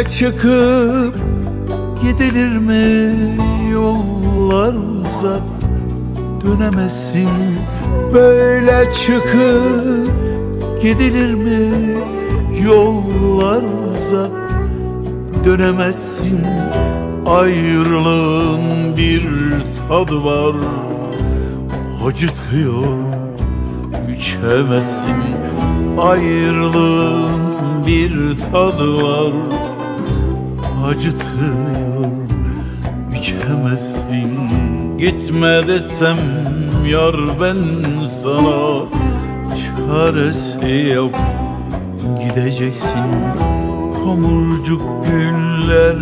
Böyle çıkıp gidilir mi? Yollar uzak, dönemezsin. Böyle çıkıp gidilir mi? Yollar uzak, dönemezsin. Ayrılığın bir tadı var, acıtıyor, içemezsin. Ayrılığın bir tadı var, acıtıyor, içemezsin. Gitme desem yar ben sana, çaresi yok, gideceksin. Tomurcuk güller